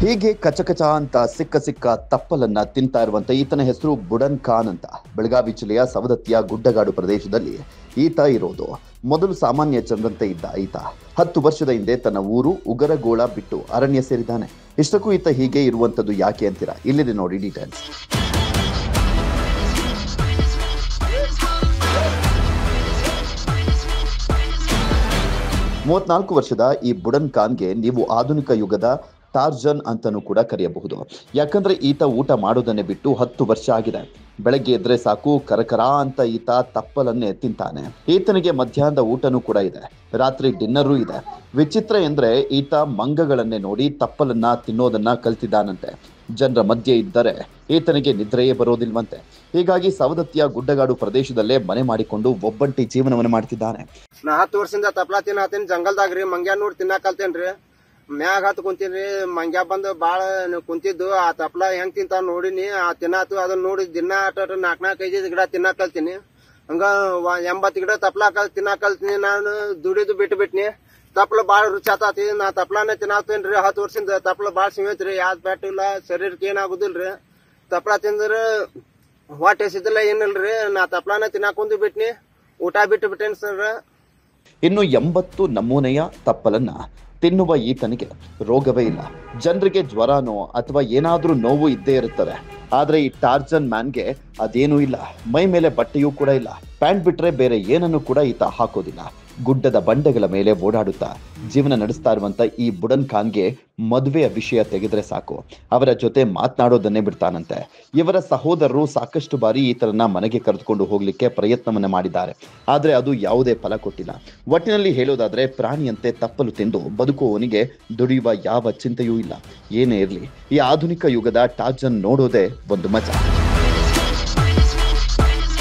ಹೀಗೆ ಕಚಕಚ ಅಂತ ಸಿಕ್ಕ ತಪ್ಪಲನ್ನ ತಿಂತಾ ಇರುವಂತ ಈತನ ಹೆಸರು ಬುಡನ್ ಖಾನ್ ಅಂತ. ಬೆಳಗಾವಿ ಜಿಲ್ಲೆಯ ಸವದತ್ತಿಯ ಗುಡ್ಡಗಾಡು ಪ್ರದೇಶದಲ್ಲಿ ಈತ ಇರೋದು. ಮೊದಲು ಸಾಮಾನ್ಯ ಜನರಂತೆ ಇದ್ದ ಈತ 10 ವರ್ಷದ ಹಿಂದೆ ತನ್ನ ಊರು ಉಗರಗೋಳ ಬಿಟ್ಟು ಅರಣ್ಯ ಸೇರಿದ್ದಾನೆ. ಇಷ್ಟಕ್ಕೂ ಈತ ಹೀಗೆ ಇರುವಂತದ್ದು ಯಾಕೆ ಅಂತೀರಾ? ಇಲ್ಲಿದೆ ನೋಡಿ ಡೀಟೇಲ್ಸ್. ಮೂವತ್ನಾಲ್ಕು ವರ್ಷದ ಈ ಬುಡನ್ ಖಾನ್ಗೆ ನೀವು ಆಧುನಿಕ ಯುಗದ ಟಾರ್ಜನ್ ಅಂತಾನೂ ಕೂಡ ಕರೆಯಬಹುದು. ಯಾಕಂದ್ರೆ ಈತ ಊಟ ಮಾಡೋದನ್ನೇ ಬಿಟ್ಟು 10 ವರ್ಷ ಆಗಿದೆ. ಬೆಳಗ್ಗೆ ಎದ್ರೆ ಸಾಕು ಕರಕರ ಅಂತ ಈತ ತಪ್ಪಲನ್ನೇ ತಿಂತಾನೆ. ಈತನಿಗೆ ಮಧ್ಯಾಹ್ನದ ಊಟನೂ ಕೂಡ ಇದೆ, ರಾತ್ರಿ ಡಿನ್ನರು ಇದೆ. ವಿಚಿತ್ರ ಎಂದ್ರೆ ಈತ ಮಂಗಗಳನ್ನೇ ನೋಡಿ ತಪ್ಪಲನ್ನ ತಿನ್ನೋದನ್ನ ಕಲ್ತಿದ್ದಾನಂತೆ. ಜನರ ಮಧ್ಯೆ ಇದ್ದರೆ ಈತನಿಗೆ ನಿದ್ರೆಯೇ ಬರೋದಿಲ್ವಂತೆ. ಹೀಗಾಗಿ ಸವದತ್ತಿಯ ಗುಡ್ಡಗಾಡು ಪ್ರದೇಶದಲ್ಲೇ ಮನೆ ಮಾಡಿಕೊಂಡು ಒಬ್ಬಂಟಿ ಜೀವನವನ್ನು ಮಾಡ್ತಿದ್ದಾನೆ. ನಾ 10 ವರ್ಷದಿಂದ ತಪ್ಪಲ ತಿನ್ನತೀನಿ. ಜಂಗಲ್ದಾಗ್ರಿ ಮಂಗ್ಯಾ ನೋಡಿ ತಿನ್ನಾಕ ಕಲ್ತೇನ್ರಿ. ಮ್ಯಾಗ ಹತ್ತು ಕುಂತೀನಿ. ಮಂಗ್ಯಾ ಬಂದು ಬಾಳ ಕುಂತಿದ್ದು ಆ ತಪ್ಪಲ ಹೆಂಗ್ ತಿಂತ ನೋಡಿನಿ. ಆ ತಿನ್ನಾತು ಅದನ್ನ ನೋಡಿ ದಿನ 4-5 ಗಿಡ ತಿನ್ನಾಕ ಕಲ್ತೀನಿ. ಹಂಗ 80 ಗಿಡ ತಪ್ಪಲ ತಿನ್ನಾಕ ಕಲ್ತೀನಿ. ನಾನು ದುಡಿದು ಬಿಟ್ಬಿಟ್ನಿ. ತಪ್ಪಲ ಬಾಳ ರುಚಿ ಆತಾತಿ. ನಾ ತಪ್ಪಲಾನೇ ತಿನ್ನಾತೇನ್ರಿ. 10 ವರ್ಷದಿಂದ ತಪ್ಪಲ ಬಾಳ ಸಿಗೈತ್ರಿ. ಯಾವ್ದ್ ಬ್ಯಾಟ್ ಇಲ್ಲ, ಶರೀರಕ್ಕೆ ಏನಾಗುದಿಲ್ರಿ. ತಪ್ಪಲ ತಿಂದ್ರ ಹೊಟ್ಟೆ ಸಿದ್ದಿಲ್ಲ ಏನಿಲ್ರಿ. ನಾ ತಪ್ಪಲಾನೇ ತಿನ್ನಾಕೊಂದು ಬಿಟ್ನಿ. ಊಟ ಬಿಟ್ಟೇನಿ ಸರ್. ಇನ್ನು 80 ನಮೂನೆಯ ತಪ್ಪಲನ್ನ ತಿನ್ನುವ ಈತನಿಗೆ ರೋಗವೇ ಇಲ್ಲ. ಜನರಿಗೆ ಜ್ವರನೋ ಅಥವಾ ಏನಾದ್ರೂ ನೋವು ಇದ್ದೇ ಇರುತ್ತದೆ. ಆದ್ರೆ ಈ ಟಾರ್ಜನ್ ಮ್ಯಾನ್ಗೆ ಅದೇನೂ ಇಲ್ಲ. ಮೈ ಮೇಲೆ ಬಟ್ಟೆಯೂ ಕೂಡ ಇಲ್ಲ. ಪ್ಯಾಂಟ್ ಬಿಟ್ರೆ ಬೇರೆ ಏನನ್ನು ಕೂಡ ಈತ ಹಾಕೋದಿಲ್ಲ. ಗುಡ್ಡದ ಬಂಡೆಗಳ ಮೇಲೆ ಓಡಾಡುತ್ತಾ ಜೀವನ ನಡೆಸ್ತಾ ಇರುವಂತ ಈ ಬುಡನ್ ಖಾನ್ಗೆ ಮದುವೆಯ ವಿಷಯ ತೆಗೆದ್ರೆ ಸಾಕು, ಅವರ ಜೊತೆ ಮಾತನಾಡೋದನ್ನೇ ಬಿಡ್ತಾನಂತೆ. ಇವರ ಸಹೋದರರು ಸಾಕಷ್ಟು ಬಾರಿ ಈತರನ್ನ ಮನೆಗೆ ಕರೆದುಕೊಂಡು ಹೋಗ್ಲಿಕ್ಕೆ ಪ್ರಯತ್ನವನ್ನ ಮಾಡಿದ್ದಾರೆ. ಆದ್ರೆ ಅದು ಯಾವುದೇ ಫಲ ಕೊಟ್ಟಿಲ್ಲ. ಒಟ್ಟಿನಲ್ಲಿ ಹೇಳೋದಾದ್ರೆ ಪ್ರಾಣಿಯಂತೆ ತಪ್ಪಲು ತಿಂದು ಬದುಕುವವನಿಗೆ ದುಡಿಯುವ ಯಾವ ಚಿಂತೆಯೂ ಇಲ್ಲ. ಏನೇ ಇರಲಿ, ಈ ಆಧುನಿಕ ಯುಗದ ಟಾರ್ಜನ್ ನೋಡೋದೇ ಒಂದು ಮಜಾ.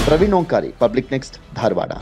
Praveen Omkari, public next, Dharwad.